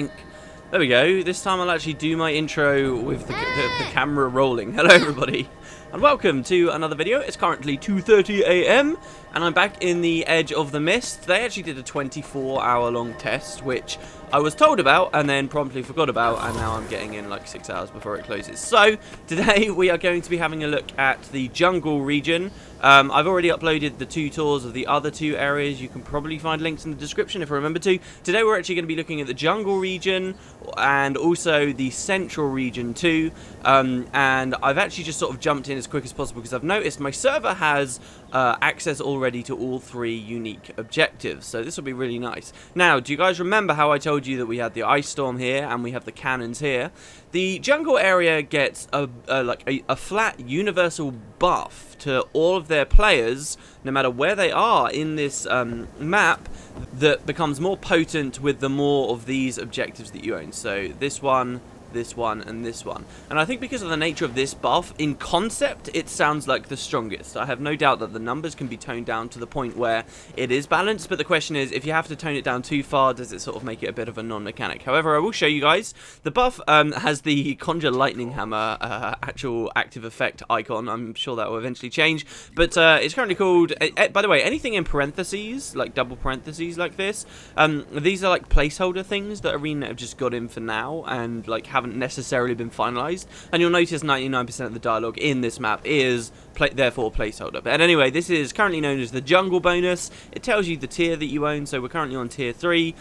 There we go. This time I'll actually do my intro with the camera rolling. Hello everybody, and welcome to another video. It's currently 2:30 AM, and I'm back in the Edge of the Mist. They actually did a 24-hour-long test, which I was told about and then promptly forgot about, and now I'm getting in like 6 hours before it closes. So, today we are going to be having a look at the jungle region. I've already uploaded the 2 tours of the other 2 areas. You can probably find links in the description if I remember to. Today we're actually going to be looking at the jungle region and also the central region too. And I've actually just sort of jumped in as quick as possible because I've noticed my server has access already to all 3 unique objectives. So this will be really nice. Now, do you guys remember how I told you that we had the ice storm here and we have the cannons here? The jungle area gets a flat universal buff to all of their players, no matter where they are in this map, that becomes more potent with the more of these objectives that you own. So this one, and this one. And I think because of the nature of this buff, in concept, it sounds like the strongest. I have no doubt that the numbers can be toned down to the point where it is balanced, but the question is, if you have to tone it down too far, does it sort of make it a bit of a non-mechanic? However, I will show you guys. The buff has the Conjure Lightning Hammer actual active effect icon. I'm sure that will eventually change, but it's currently called, by the way, anything in parentheses, like double parentheses like this, these are like placeholder things that Arena have just got in for now, and like haven't necessarily been finalized, and you'll notice 99% of the dialogue in this map is therefore placeholder. But anyway, this is currently known as the jungle bonus. It tells you the tier that you own, so we're currently on tier 3.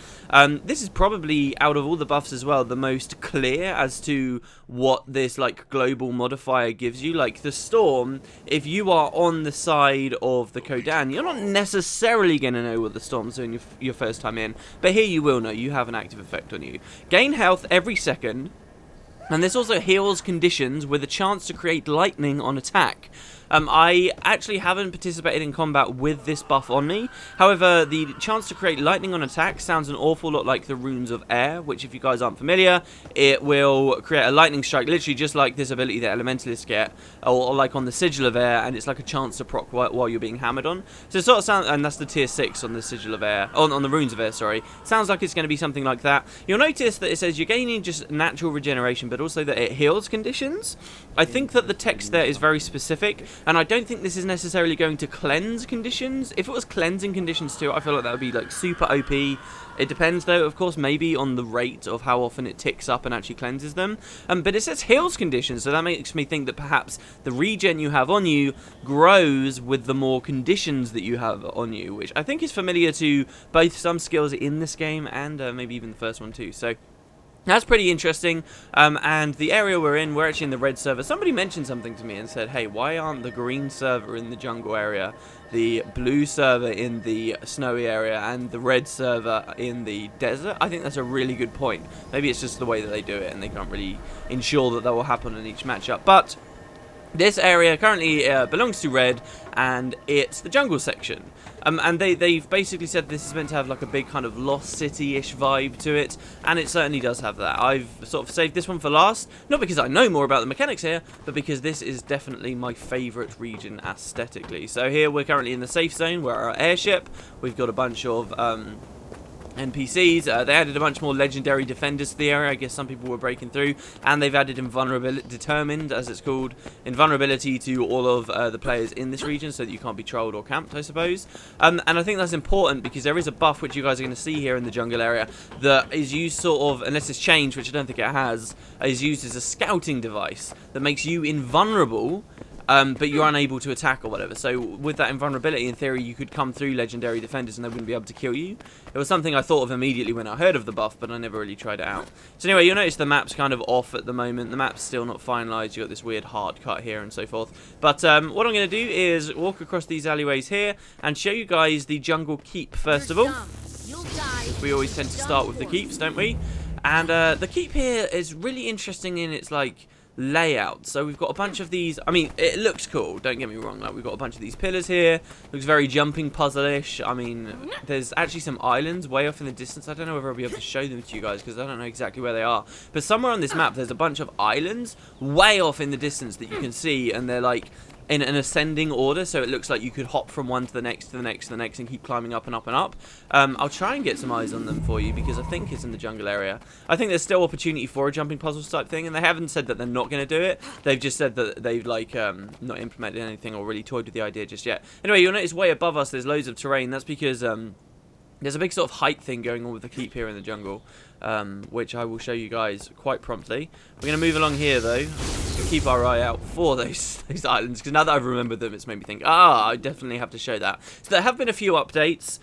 This is probably, out of all the buffs as well, the most clear as to what this like global modifier gives you. Like the storm, if you are on the side of the Kodan, you're not necessarily going to know what the storm's doing your first time in, but here you will know. You have an active effect on you. Gain health every second. And this also heals conditions with a chance to create lightning on attack. I actually haven't participated in combat with this buff on me. However, the chance to create lightning on attack sounds an awful lot like the Runes of Air, which, if you guys aren't familiar, it will create a lightning strike, literally just like this ability that Elementalists get, or like on the Sigil of Air, and it's like a chance to proc while you're being hammered on. So it sort of sounds, and that's the tier 6 on the Sigil of Air, on the Runes of Air, sorry. Sounds like it's going to be something like that. You'll notice that it says you're gaining just natural regeneration, but also that it heals conditions. I think that the text there is very specific, and I don't think this is necessarily going to cleanse conditions. If it was cleansing conditions too, I feel like that would be like super OP. It depends though, of course, maybe on the rate of how often it ticks up and actually cleanses them. But it says heals conditions, so that makes me think that perhaps the regen you have on you grows with the more conditions that you have on you, which I think is familiar to both some skills in this game and maybe even the first one too. So that's pretty interesting, and the area we're in, we're actually in the red server. Somebody mentioned something to me and said, hey, why aren't the green server in the jungle area, the blue server in the snowy area, and the red server in the desert? I think that's a really good point. Maybe it's just the way that they do it, and they can't really ensure that will happen in each matchup. But this area currently belongs to red, and it's the jungle section. And they've basically said this is meant to have like a big kind of Lost City-ish vibe to it, and it certainly does have that. I've sort of saved this one for last, not because I know more about the mechanics here, but because this is definitely my favourite region aesthetically. So here we're currently in the safe zone, we're our airship, we've got a bunch of NPCs. They added a bunch more legendary defenders to the area. I guess some people were breaking through, and they've added invulnerability, determined as it's called, invulnerability to all of the players in this region, so that you can't be trolled or camped, I suppose. And I think that's important because there is a buff which you guys are going to see here in the jungle area that is used sort of, unless it's changed, which I don't think it has, is used as a scouting device that makes you invulnerable, but you're unable to attack or whatever. So with that invulnerability, in theory, you could come through legendary defenders and they wouldn't be able to kill you. It was something I thought of immediately when I heard of the buff, but I never really tried it out. So anyway, you'll notice the map's kind of off at the moment. The map's still not finalised. You've got this weird hard cut here and so forth. But what I'm going to do is walk across these alleyways here and show you guys the jungle keep first of all. We always tend to start with the keeps, don't we? And the keep here is really interesting in its like layout. So we've got a bunch of these. I mean, it looks cool, don't get me wrong. Like, we've got a bunch of these pillars here. Looks very jumping puzzle-ish. I mean, there's actually some islands way off in the distance. I don't know whether I'll be able to show them to you guys because I don't know exactly where they are, but somewhere on this map there's a bunch of islands way off in the distance that you can see, and they're like in an ascending order, so it looks like you could hop from one to the next to the next to the next and keep climbing up and up and up. I'll try and get some eyes on them for you because I think it's in the jungle area. I think there's still opportunity for a jumping puzzles type thing, and they haven't said that they're not going to do it. They've just said that they've like not implemented anything or really toyed with the idea just yet. Anyway, you'll notice way above us there's loads of terrain. That's because there's a big sort of height thing going on with the keep here in the jungle, which I will show you guys quite promptly. We're going to move along here, though, to keep our eye out for those islands, because now that I've remembered them, it's made me think, I definitely have to show that. So there have been a few updates,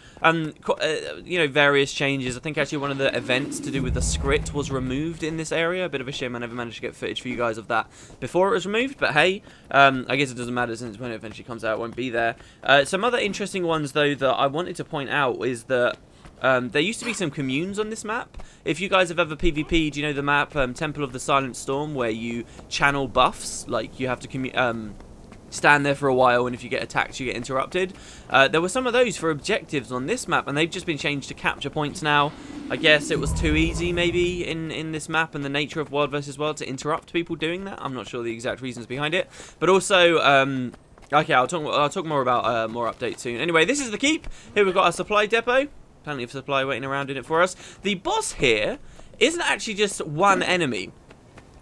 you know, various changes. I think actually one of the events to do with the script was removed in this area. A bit of a shame I never managed to get footage for you guys of that before it was removed, but hey, I guess it doesn't matter since when it eventually comes out, it won't be there. Some other interesting ones, though, that I wanted to point out is that there used to be some communes on this map. If you guys have ever PvP'd, you know the map Temple of the Silent Storm, where you channel buffs, like you have to stand there for a while, and if you get attacked you get interrupted. There were some of those for objectives on this map, and they've just been changed to capture points now. I guess it was too easy maybe in this map and the nature of World vs World to interrupt people doing that. I'm not sure the exact reasons behind it, but also okay, I'll talk more about more updates soon. Anyway, this is the keep. Here we've got our supply depot. Plenty of supply waiting around in it for us. The boss here isn't actually just one enemy.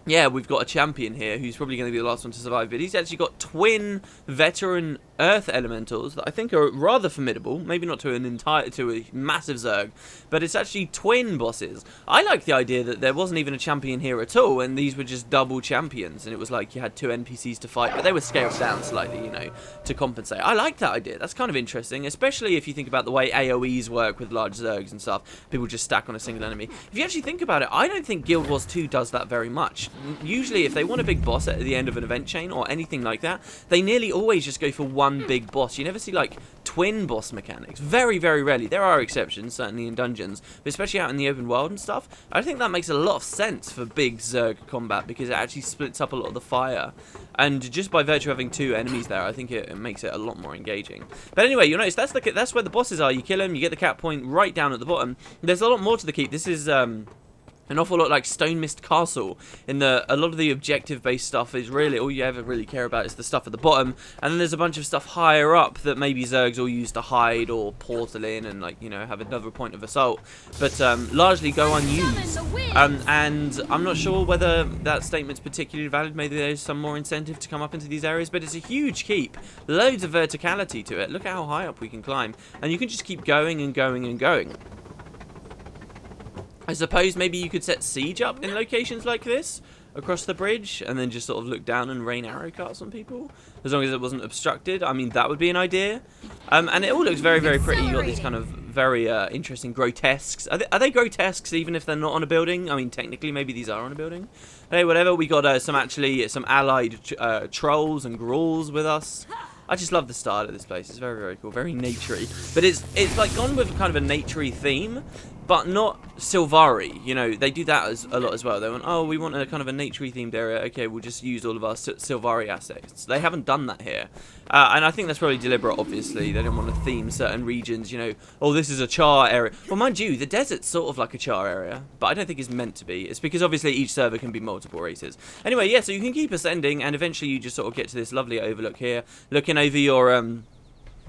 Yeah, we've got a champion here who's probably going to be the last one to survive, but he's actually got twin veteran earth elementals that I think are rather formidable. Maybe not to a massive Zerg, but it's actually twin bosses. I like the idea that there wasn't even a champion here at all, and these were just double champions, and it was like you had two NPCs to fight, but they were scaled down slightly, you know, to compensate. I like that idea. That's kind of interesting, especially if you think about the way AoEs work with large Zergs and stuff. People just stack on a single enemy. If you actually think about it, I don't think Guild Wars 2 does that very much. Usually, if they want a big boss at the end of an event chain or anything like that, they nearly always just go for one big boss. You never see, like, twin boss mechanics. Very, very rarely. There are exceptions, certainly in dungeons, but especially out in the open world and stuff. I think that makes a lot of sense for big Zerg combat because it actually splits up a lot of the fire. And just by virtue of having two enemies there, I think it makes it a lot more engaging. But anyway, you'll notice that's where the bosses are. You kill them, you get the cap point right down at the bottom. There's a lot more to the keep. This is an awful lot like Stone Mist Castle. A lot of the objective-based stuff is really all you ever really care about is the stuff at the bottom, and then there's a bunch of stuff higher up that maybe Zergs will use to hide or portal in and, like, you know, have another point of assault, but largely go unused. And I'm not sure whether that statement's particularly valid. Maybe there's some more incentive to come up into these areas, but it's a huge keep. Loads of verticality to it. Look at how high up we can climb, and you can just keep going and going and going. I suppose maybe you could set siege up in locations like this across the bridge and then just sort of look down and rain arrow darts on people as long as it wasn't obstructed. I mean, that would be an idea. And it all looks very, very pretty. You've got these kind of very interesting grotesques. Are they grotesques even if they're not on a building? I mean, technically maybe these are on a building. Hey, whatever. We got some allied trolls and grulls with us. I just love the style of this place. It's very, very cool, very naturey. But it's like gone with kind of a naturey theme, but not Sylvari. You know, they do that a lot as well. They went, oh, we want a kind of a naturey themed area. Okay, we'll just use all of our Sylvari assets. They haven't done that here. And I think that's probably deliberate, obviously. They don't want to theme certain regions, you know, oh, this is a char area. Well, mind you, the desert's sort of like a char area, but I don't think it's meant to be. It's because obviously each server can be multiple races. Anyway, yeah, so you can keep ascending, and eventually you just sort of get to this lovely overlook here, looking over your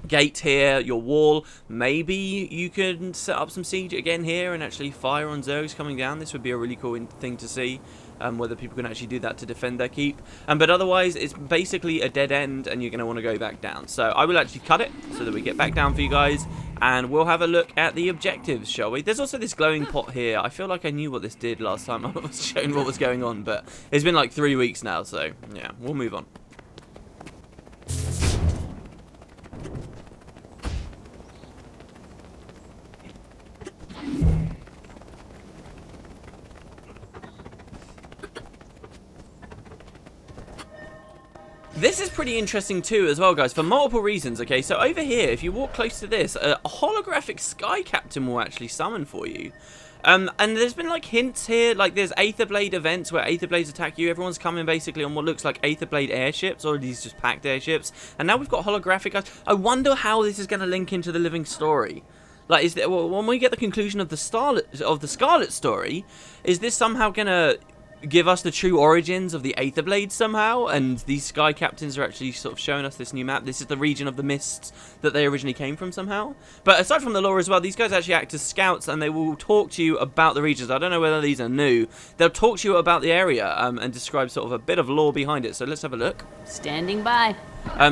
gate here, your wall. Maybe you can set up some siege again here and actually fire on Zergs coming down. This would be a really cool thing to see. Whether people can actually do that to defend their keep. But otherwise, it's basically a dead end, and you're going to want to go back down. So I will actually cut it so that we get back down for you guys, and we'll have a look at the objectives, shall we? There's also this glowing pot here. I feel like I knew what this did last time I was showing what was going on, but it's been like 3 weeks now, so yeah, we'll move on. This is pretty interesting too as well, guys, for multiple reasons, okay? So over here, if you walk close to this, a holographic Sky Captain will actually summon for you. And there's been, like, hints here, like there's Aetherblade events where Aetherblades attack you. Everyone's coming basically on what looks like Aetherblade airships, or these just packed airships. And now we've got holographic guys. I wonder how this is going to link into the living story. Like, when we get the conclusion of the Scarlet story, is this somehow going to give us the true origins of the Aether Blades somehow, and these Sky Captains are actually sort of showing us this new map. This is the region of the mists that they originally came from somehow. But aside from the lore as well, these guys actually act as scouts, and they will talk to you about the regions. I don't know whether these are new. They'll talk to you about the area and describe sort of a bit of lore behind it. So let's have a look. Standing by.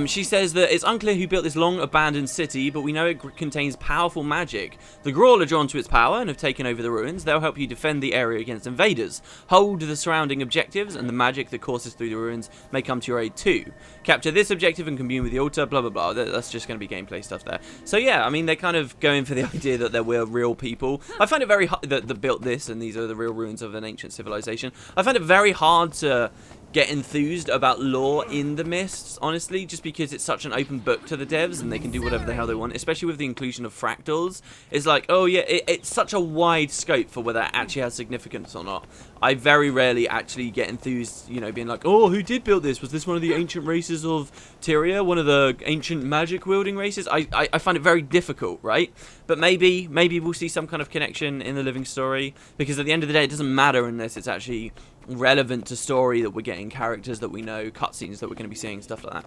She says that it's unclear who built this long abandoned city, but we know it contains powerful magic. The Gw2 are drawn to its power and have taken over the ruins. They'll help you defend the area against invaders. Hold the surrounding objectives, and the magic that courses through the ruins may come to your aid too. Capture this objective and commune with the altar, blah blah blah. That's just going to be gameplay stuff there. So yeah, I mean, they're kind of going for the idea that there were real people. I find it very hard that built this, and these are the real ruins of an ancient civilization. I find it very hard to get enthused about lore in the Mists, honestly, just because it's such an open book to the devs and they can do whatever the hell they want, especially with the inclusion of fractals. It's like, oh yeah, it's such a wide scope for whether it actually has significance or not. I very rarely actually get enthused, you know, being like, oh, who did build this? Was this one of the ancient races of Tyria? One of the ancient magic wielding races? I find it very difficult, right? But maybe we'll see some kind of connection in the living story, because at the end of the day, it doesn't matter unless it's actually relevant to story that we're getting, characters that we know, cutscenes that we're going to be seeing, stuff like that.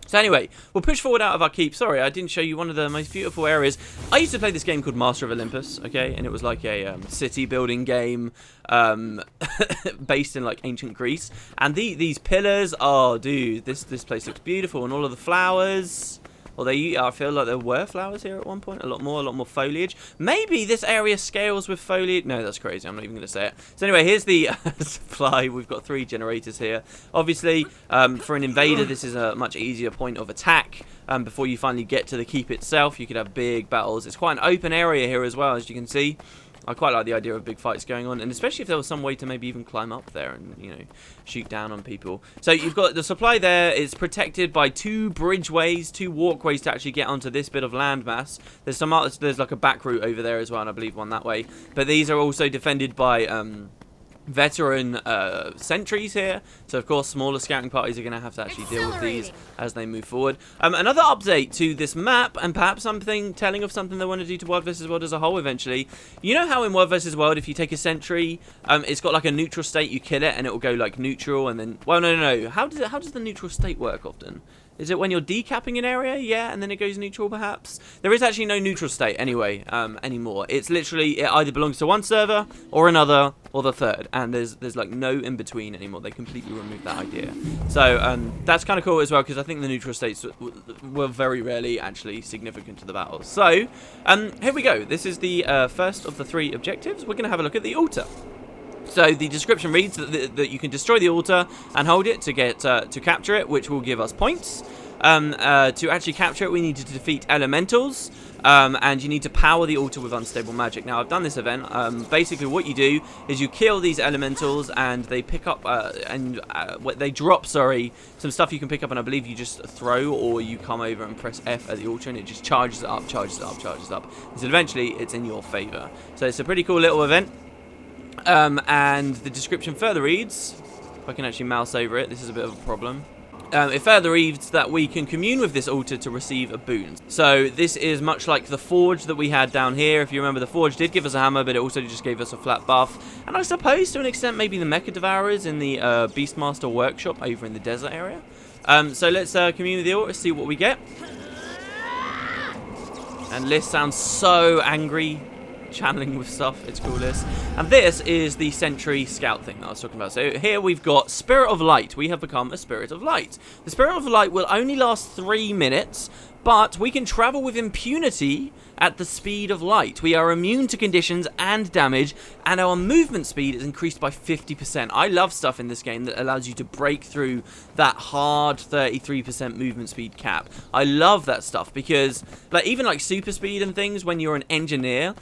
So anyway, we'll push forward out of our keep. Sorry, I didn't show you one of the most beautiful areas. I used to play this game called Master of Olympus, okay? And it was like a city building game based in like ancient Greece. And these pillars, oh dude, this place looks beautiful, and all of the flowers. Although I feel like there were flowers here at one point, a lot more foliage. Maybe this area scales with foliage. No, that's crazy. I'm not even going to say it. So anyway, here's the supply. We've got 3 generators here. Obviously, for an invader, this is a much easier point of attack. Before you finally get to the keep itself, you could have big battles. It's quite an open area here as well, as you can see. I quite like the idea of big fights going on, and especially if there was some way to maybe even climb up there and, you know, shoot down on people. So you've got the supply there. It's protected by 2 bridgeways, 2 walkways to actually get onto this bit of landmass. There's like a back route over there as well, and I believe one that way. But these are also defended by veteran sentries here, so of course smaller scouting parties are going to have to actually deal with these as they move forward. Another update to this map, and perhaps something telling of something they want to do to World vs World as a whole eventually. You know how in World vs World, if you take a sentry, it's got like a neutral state, you kill it and it will go like neutral, and then, well, no, how does the neutral state work often? Is it when you're decapping an area? Yeah, and then it goes neutral, perhaps? There is actually no neutral state, anyway, anymore. It's literally, it either belongs to one server, or another, or the third. And there's like, no in-between anymore. They completely removed that idea. So, that's kind of cool as well, because I think the neutral states were very rarely actually significant to the battles. So, here we go. This is the first of the 3 objectives. We're going to have a look at the altar. So the description reads that you can destroy the altar and hold it to get to capture it, which will give us points. To actually capture it, we need to defeat elementals, and you need to power the altar with unstable magic. Now, I've done this event. Basically, what you do is you kill these elementals, and they pick up they drop some stuff you can pick up, and I believe you just throw, or you come over and press F at the altar, and it just charges it up, charges it up, charges it up. So eventually, it's in your favor. So it's a pretty cool little event. And the description further reads, if I can actually mouse over it, this is a bit of a problem. It further reads that we can commune with this altar to receive a boon. So this is much like the forge that we had down here. If you remember, the forge did give us a hammer, but it also just gave us a flat buff. And I suppose to an extent maybe the Mecha Devourers in the Beastmaster workshop over in the desert area. So let's commune with the altar, see what we get. And Liz sounds so angry, channeling with stuff. It's cool, Liz. And this is the sentry scout thing that I was talking about. So here we've got Spirit of Light. We have become a Spirit of Light. The Spirit of Light will only last 3 minutes, but we can travel with impunity at the speed of light. We are immune to conditions and damage, and our movement speed is increased by 50%. I love stuff in this game that allows you to break through that hard 33% movement speed cap. I love that stuff because, like, even like super speed and things, when you're an engineer,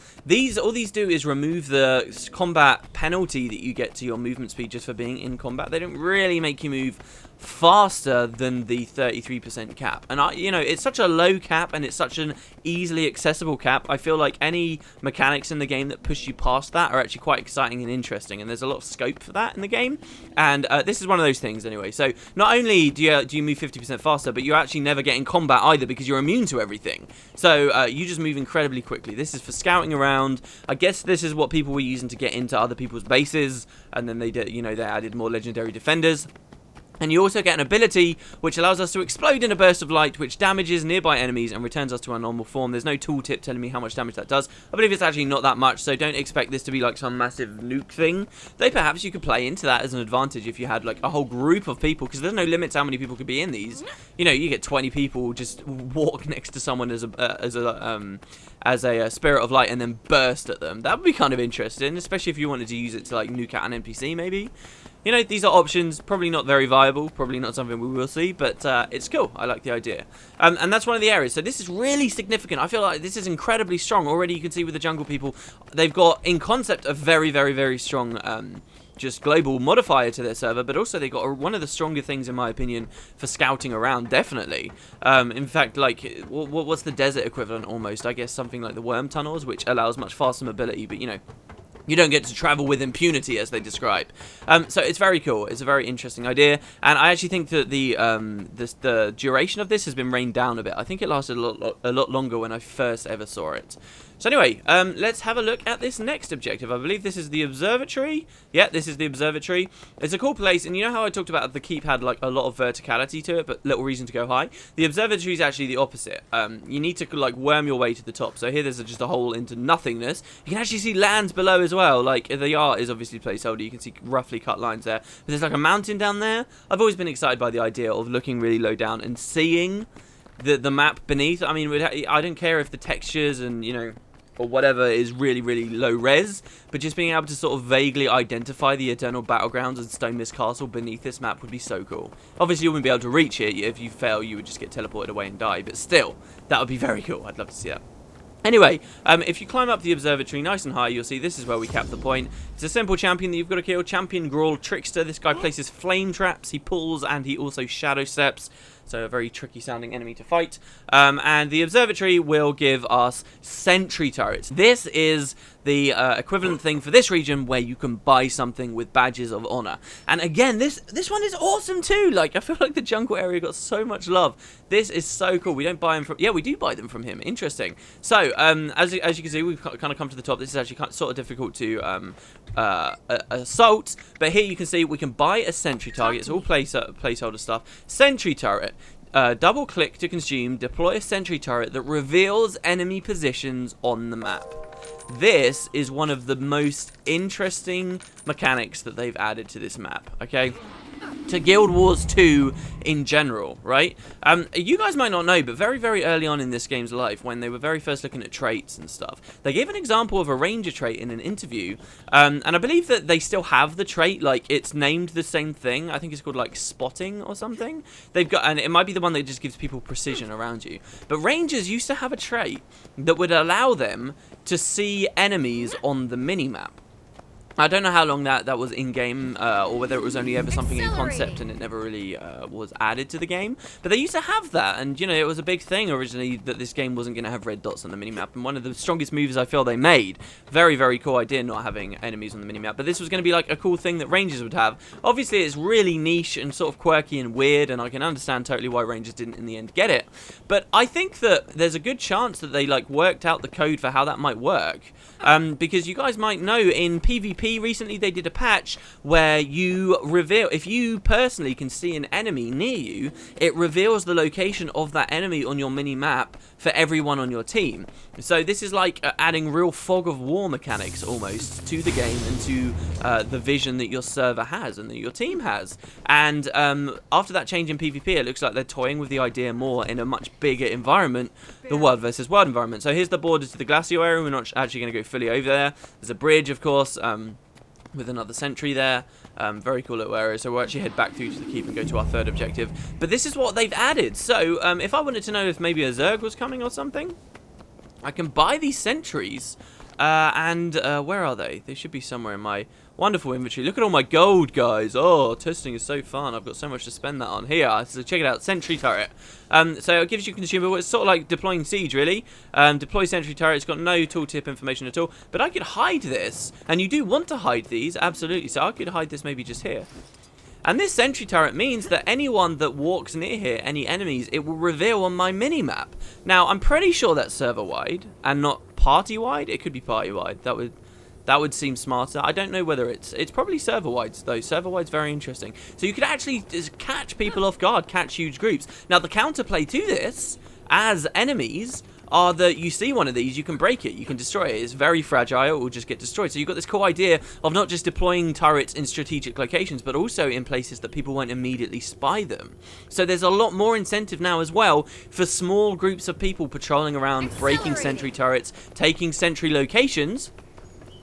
all these do is remove the combat penalty that you get to your movement speed just for being in combat. They don't really make you move faster than the 33% cap, and you know, it's such a low cap and it's such an easily accessible sensible cap. I feel like any mechanics in the game that push you past that are actually quite exciting and interesting, and there's a lot of scope for that in the game. And this is one of those things anyway. So not only do you move 50% faster, but you actually never get in combat either because you're immune to everything. So you just move incredibly quickly. This is for scouting around. I guess this is what people were using to get into other people's bases, and then they did, you know, they added more legendary defenders. And you also get an ability which allows us to explode in a burst of light, which damages nearby enemies and returns us to our normal form. There's no tooltip telling me how much damage that does. I believe it's actually not that much, so don't expect this to be like some massive nuke thing. Though perhaps you could play into that as an advantage if you had like a whole group of people, because there's no limit to how many people could be in these. You know, you get 20 people just walk next to someone as a spirit of light and then burst at them. That would be kind of interesting, especially if you wanted to use it to like nuke out an NPC maybe. You know, these are options, probably not very viable, probably not something we will see, but it's cool. I like the idea. And that's one of the areas. So this is really significant. I feel like this is incredibly strong. Already you can see with the jungle people, they've got, in concept, a very, very, very strong just global modifier to their server, but also they got one of the stronger things, in my opinion, for scouting around, definitely. In fact, like, what's the desert equivalent almost? I guess something like the worm tunnels, which allows much faster mobility, but, you know, you don't get to travel with impunity, as they describe. So it's very cool. It's a very interesting idea, and I actually think that the duration of this has been reined down a bit. I think it lasted a lot longer when I first ever saw it. So anyway, let's have a look at this next objective. I believe this is the observatory. Yeah, this is the observatory. It's a cool place, and you know how I talked about the keep had like a lot of verticality to it, but little reason to go high? The observatory is actually the opposite. You need to like worm your way to the top. So here there's just a hole into nothingness. You can actually see lands below as well. Like the art is obviously placeholder. You can see roughly cut lines there. But there's like a mountain down there. I've always been excited by the idea of looking really low down and seeing the map beneath. I mean, I don't care if the textures and, you know, or whatever is really, really low res, but just being able to sort of vaguely identify the Eternal Battlegrounds and Stone Mist Castle beneath this map would be so cool. Obviously, you wouldn't be able to reach it. If you fail, you would just get teleported away and die, but still, that would be very cool. I'd love to see that. Anyway, if you climb up the observatory nice and high, you'll see this is where we cap the point. It's a simple champion that you've got to kill. Champion Grawl Trickster. This guy places flame traps, he pulls, and he also shadow steps. So a very tricky sounding enemy to fight. And the observatory will give us sentry turrets. This is the equivalent thing for this region where you can buy something with badges of honor. And again, this one is awesome too. Like, I feel like the jungle area got so much love. This is so cool. We don't buy them from... Yeah, we do buy them from him. Interesting. So, as you can see, we've kind of come to the top. This is actually sort of difficult to assault. But here you can see we can buy a sentry target. It's all placeholder stuff. Sentry turret. Double click to consume, deploy a sentry turret that reveals enemy positions on the map. This is one of the most interesting mechanics that they've added to this map, okay? To Guild Wars 2 in general, right? You guys might not know, but very, very early on in this game's life, when they were very first looking at traits and stuff, they gave an example of a ranger trait in an interview, and I believe that they still have the trait, like, it's named the same thing. I think it's called, like, spotting or something. They've got, and it might be the one that just gives people precision around you. But rangers used to have a trait that would allow them to see enemies on the mini-map. I don't know how long that was in-game, or whether it was only ever something in concept and it never really was added to the game. But they used to have that, and, you know, it was a big thing originally that this game wasn't going to have red dots on the minimap. And one of the strongest moves I feel they made. Very, very cool idea not having enemies on the minimap. But this was going to be like a cool thing that Rangers would have. Obviously, it's really niche and sort of quirky and weird, and I can understand totally why Rangers didn't in the end get it. But I think that there's a good chance that they, like, worked out the code for how that might work. Because you guys might know in PvP recently they did a patch where you reveal, if you personally can see an enemy near you, it reveals the location of that enemy on your mini map for everyone on your team. So this is like adding real fog of war mechanics almost to the game and to the vision that your server has and that your team has. And after that change in PvP, it looks like they're toying with the idea more in a much bigger environment, the world versus world environment. So here's the border to the glacial area. We're not actually going to go fully over there. There's a bridge, of course, with another sentry there. Very cool little area. So we'll actually head back through to the keep and go to our third objective. But this is what they've added. So if I wanted to know if maybe a Zerg was coming or something, I can buy these sentries. And where are they? They should be somewhere in my Wonderful inventory. Look at all my gold, guys. Oh, testing is so fun. I've got so much to spend that on. Here, so check it out. Sentry turret. So it gives you consumable. It's sort of like deploying siege, really. Deploy sentry turret. It's got no tooltip information at all. But I could hide this. And you do want to hide these, absolutely. So I could hide this maybe just here. And this sentry turret means that anyone that walks near here, any enemies, it will reveal on my mini-map. Now, I'm pretty sure that's server-wide and not party-wide. It could be party-wide. That would seem smarter. I don't know whether it's probably server-wide, though. Server-wide's very interesting. So you could actually just catch people off guard, catch huge groups. Now, the counterplay to this, as enemies, are that you see one of these, you can break it, you can destroy it. It's very fragile, it will just get destroyed. So you've got this cool idea of not just deploying turrets in strategic locations, but also in places that people won't immediately spy them. So there's a lot more incentive now as well for small groups of people patrolling around, breaking sentry turrets, taking sentry locations,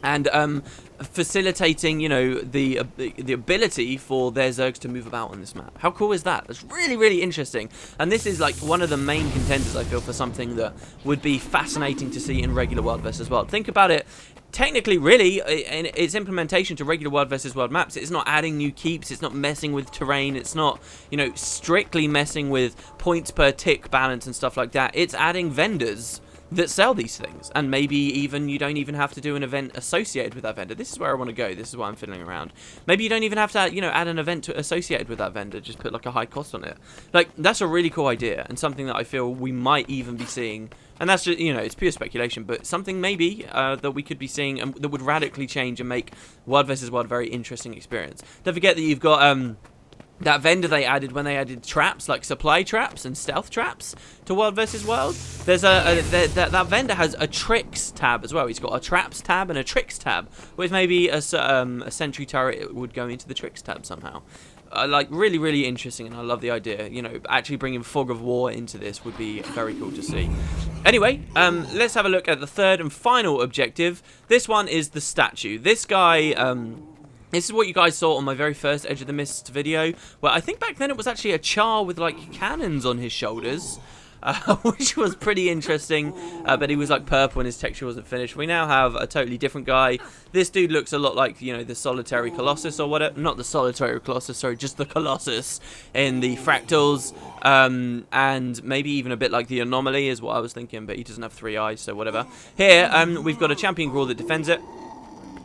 and facilitating, you know, the ability for their Zergs to move about on this map. How cool is that? That's really, really interesting. And this is like one of the main contenders, I feel, for something that would be fascinating to see in regular World vs. World. Think about it. Technically, really, in its implementation to regular World vs. World maps, it's not adding new keeps, it's not messing with terrain, it's not, you know, strictly messing with points per tick balance and stuff like that. It's adding vendors that sell these things, and maybe even you don't even have to do an event associated with that vendor. This is where I want to go. This is why I'm fiddling around. Maybe you don't even have to, you know, add an event associated with that vendor. Just put like a high cost on it. Like, that's a really cool idea, and something that I feel we might even be seeing. And that's just, you know, it's pure speculation, but something maybe that we could be seeing and that would radically change and make World vs. World a very interesting experience. Don't forget that you've got that vendor they added when they added traps, like supply traps and stealth traps to World vs. World. There's that vendor has a tricks tab as well. He's got a traps tab and a tricks tab, which maybe a sentry turret would go into the tricks tab somehow. Like, really, really interesting, and I love the idea. You know, actually bringing fog of war into this would be very cool to see. Anyway, let's have a look at the third and final objective. This one is the statue. This guy, this is what you guys saw on my very first Edge of the Mist video, where I think back then it was actually a char with, like, cannons on his shoulders, which was pretty interesting, but he was, like, purple and his texture wasn't finished. We now have a totally different guy. This dude looks a lot like, you know, the Solitary Colossus or whatever. Not the Solitary Colossus, sorry, just the Colossus in the Fractals, and maybe even a bit like the Anomaly is what I was thinking, but he doesn't have 3 eyes, so whatever. Here, we've got a Champion Grawl that defends it,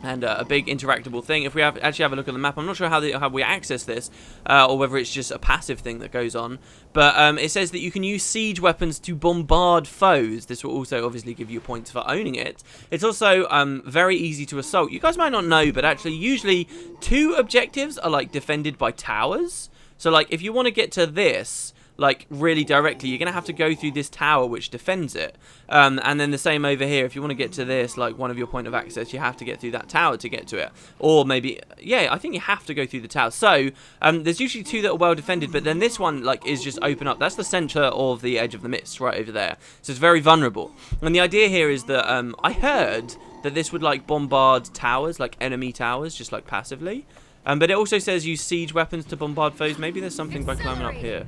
and a big interactable thing. If we actually have a look at the map, I'm not sure how we access this, or whether it's just a passive thing that goes on. But it says that you can use siege weapons to bombard foes. This will also obviously give you points for owning it. It's also very easy to assault. You guys might not know, but actually usually 2 objectives are like defended by towers. So like if you want to get to this, like really directly, you're gonna have to go through this tower which defends it, and then the same over here. If you want to get to this, like one of your point of access, you have to get through that tower to get to it, or maybe, yeah, I think you have to go through the tower. So there's usually 2 that are well defended, but then this one like is just open up. That's the center of the Edge of the Mist right over there, so it's very vulnerable. And the idea here is that I heard that this would like bombard towers, like enemy towers, just like passively, but it also says use siege weapons to bombard foes. Maybe there's something by climbing up here.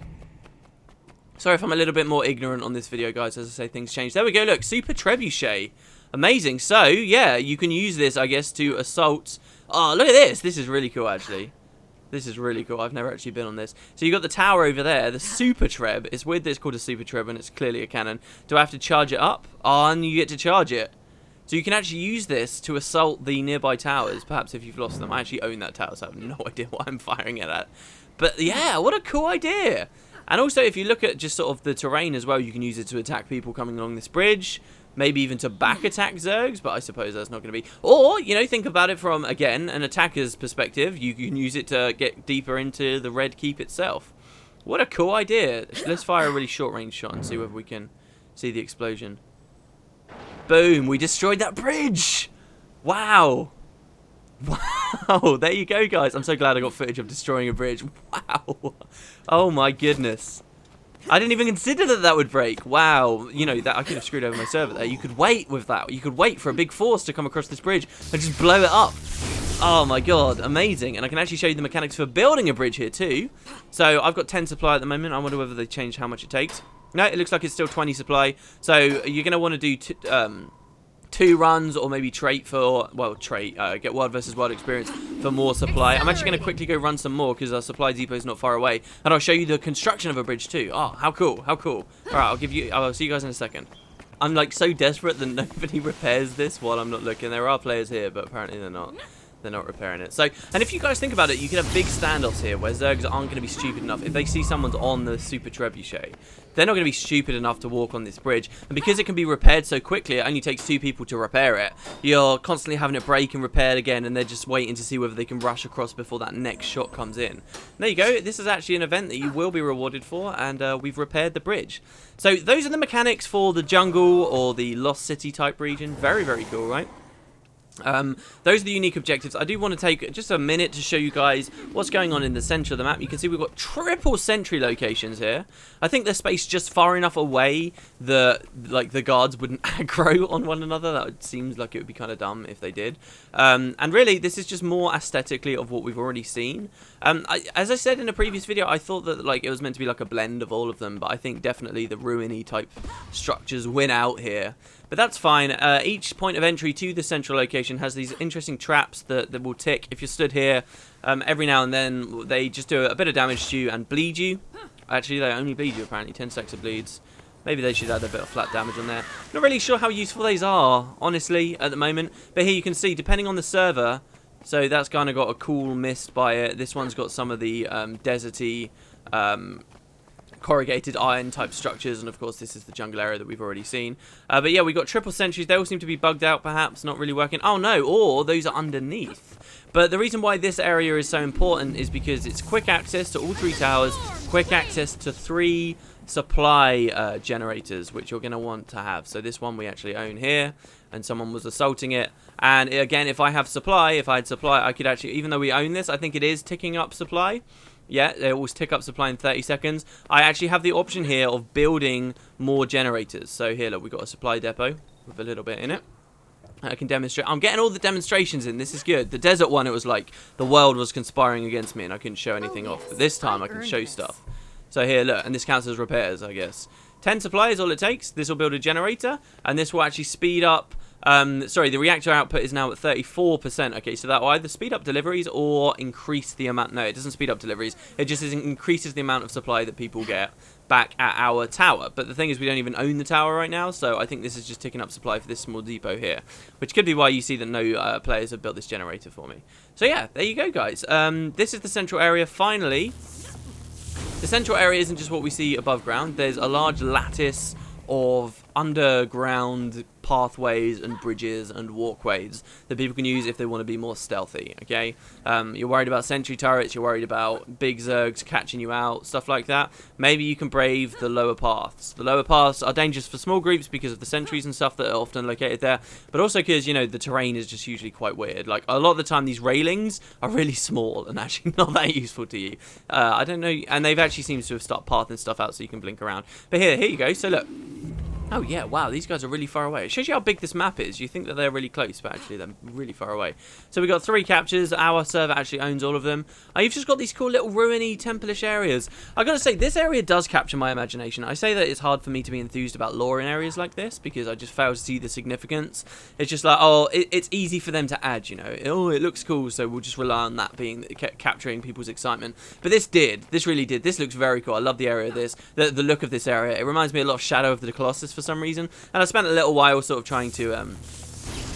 Sorry if I'm a little bit more ignorant on this video, guys. As I say, things change. There we go, look. Super Trebuchet. Amazing. So, yeah, you can use this, I guess, to assault. Oh, look at this. This is really cool, actually. This is really cool. I've never actually been on this. So you got the tower over there, the Super Treb. It's weird that it's called a Super Treb and it's clearly a cannon. Do I have to charge it up? Oh, and you get to charge it. So you can actually use this to assault the nearby towers, perhaps if you've lost them. I actually own that tower, so I have no idea what I'm firing it at. But, yeah, what a cool idea. And also, if you look at just sort of the terrain as well, you can use it to attack people coming along this bridge. Maybe even to back attack Zergs, but I suppose that's not going to be. Or, you know, think about it from, again, an attacker's perspective. You can use it to get deeper into the Red Keep itself. What a cool idea. Let's fire a really short-range shot and see whether we can see the explosion. Boom! We destroyed that bridge! Wow! Wow, there you go, guys. I'm so glad I got footage of destroying a bridge. Wow. Oh, my goodness. I didn't even consider that that would break. Wow. You know, that I could have screwed over my server there. You could wait with that. You could wait for a big force to come across this bridge and just blow it up. Oh, my God. Amazing. And I can actually show you the mechanics for building a bridge here, too. So, I've got 10 supply at the moment. I wonder whether they changed how much it takes. No, it looks like it's still 20 supply. So, you're going to want to do 2 runs, or maybe trait for, well, get World versus World experience for more supply. I'm actually going to quickly go run some more because our supply depot is not far away, and I'll show you the construction of a bridge too. Oh, how cool, how cool. All right, I'll see you guys in a second. I'm like so desperate that nobody repairs this while I'm not looking. There are players here, but apparently they're not. They're not repairing it. So, and if you guys think about it, you can have big standoffs here where Zergs aren't going to be stupid enough. If they see someone's on the Super Trebuchet, they're not going to be stupid enough to walk on this bridge. And because it can be repaired so quickly, it only takes 2 people to repair it. You're constantly having it break and repaired again, and they're just waiting to see whether they can rush across before that next shot comes in. And there you go. This is actually an event that you will be rewarded for, and we've repaired the bridge. So those are the mechanics for the jungle or the Lost City type region. Very, very cool, right? Those are the unique objectives. I do want to take just a minute to show you guys what's going on in the center of the map. You can see we've got triple sentry locations here. I think they're spaced just far enough away that like the guards wouldn't aggro on one another. That seems like it would be kind of dumb if they did. And really, this is just more aesthetically of what we've already seen. As I said in a previous video, I thought that like it was meant to be like a blend of all of them, but I think definitely the ruiny type structures win out here. But that's fine. Each point of entry to the central location has these interesting traps that will tick. If you're stood here, every now and then they just do a bit of damage to you and bleed you. Actually, they only bleed you apparently, 10 stacks of bleeds. Maybe they should add a bit of flat damage on there. Not really sure how useful these are, honestly, at the moment. But here you can see, depending on the server, so that's kind of got a cool mist by it. This one's got some of the deserty corrugated iron type structures, and of course this is the jungle area that we've already seen. But yeah, we've got triple sentries. They all seem to be bugged out, perhaps not really working. Oh no, or those are underneath. But the reason why this area is so important is because it's quick access to all 3 towers, quick access to 3 supply generators, which you're going to want to have. So this one we actually own here, and someone was assaulting it. And again, if I had supply, I could actually, even though we own this, I think it is ticking up supply. Yeah, they always tick up supply in 30 seconds. I actually have the option here of building more generators. So here, look, we've got a supply depot with a little bit in it. I can demonstrate. I'm getting all the demonstrations in. This is good. The desert one, it was like the world was conspiring against me and I couldn't show anything off. But this time I can show stuff. So here, look, and this counts as repairs, I guess. 10 supply is all it takes. This will build a generator, and this will actually speed up. Sorry, the reactor output is now at 34%. Okay, so that will either speed up deliveries or increase the amount. No, it doesn't speed up deliveries. It just increases the amount of supply that people get back at our tower. But the thing is, we don't even own the tower right now, so I think this is just ticking up supply for this small depot here, which could be why you see that no players have built this generator for me. So yeah, there you go, guys. This is the central area. Finally, the central area isn't just what we see above ground. There's a large lattice of underground pathways and bridges and walkways that people can use if they want to be more stealthy, okay? You're worried about sentry turrets, you're worried about big zergs catching you out, stuff like that. Maybe you can brave the lower paths. The lower paths are dangerous for small groups because of the sentries and stuff that are often located there, but also because, you know, the terrain is just usually quite weird. Like, a lot of the time these railings are really small and actually not that useful to you. I don't know, and they've actually seemed to have started pathing stuff out so you can blink around. But here you go, so look. Oh yeah, wow, these guys are really far away. It shows you how big this map is. You think that they're really close, but actually they're really far away. So we got 3 captures. Our server actually owns all of them. You've just got these cool little ruiny, temple-ish areas. I gotta say, this area does capture my imagination. I say that it's hard for me to be enthused about lore in areas like this because I just fail to see the significance. It's just like, oh, it's easy for them to add, you know. Oh, it looks cool, so we'll just rely on that being capturing people's excitement. But this really did. This looks very cool. I love the area of this, the look of this area. It reminds me a lot of Shadow of the Colossus for some reason, and I spent a little while sort of trying to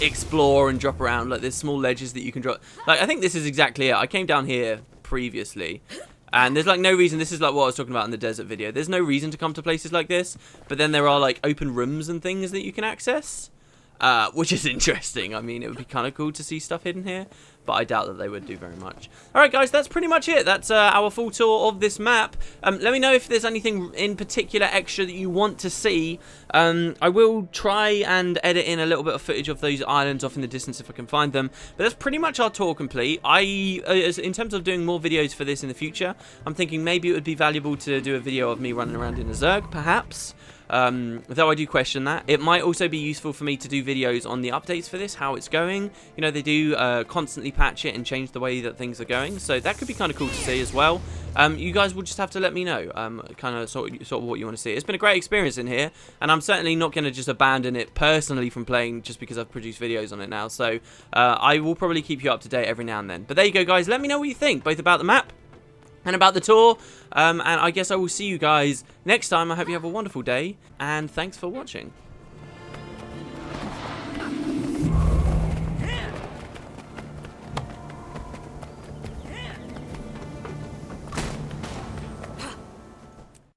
explore and drop around. Like, there's small ledges that you can drop. Like, I think this is exactly it. I came down here previously, and there's like no reason. This is like what I was talking about in the desert video. There's no reason to come to places like this, but then there are like open rooms and things that you can access, which is interesting. I mean, it would be kind of cool to see stuff hidden here, but I doubt that they would do very much. Alright guys, that's pretty much it. That's our full tour of this map. Let me know if there's anything in particular extra that you want to see. I will try and edit in a little bit of footage of those islands off in the distance if I can find them. But that's pretty much our tour complete. In terms of doing more videos for this in the future, I'm thinking maybe it would be valuable to do a video of me running around in a Zerg, perhaps. Though I do question that. It might also be useful for me to do videos on the updates for this, how it's going. You know, they do constantly patch it and change the way that things are going. So that could be kind of cool to see as well. You guys will just have to let me know, kind of sort of what you want to see. It's been a great experience in here, and I'm certainly not going to just abandon it personally from playing just because I've produced videos on it now. So I will probably keep you up to date every now and then. But there you go, guys. Let me know what you think, both about the map and about the tour. And I guess I will see you guys next time. I hope you have a wonderful day, and thanks for watching.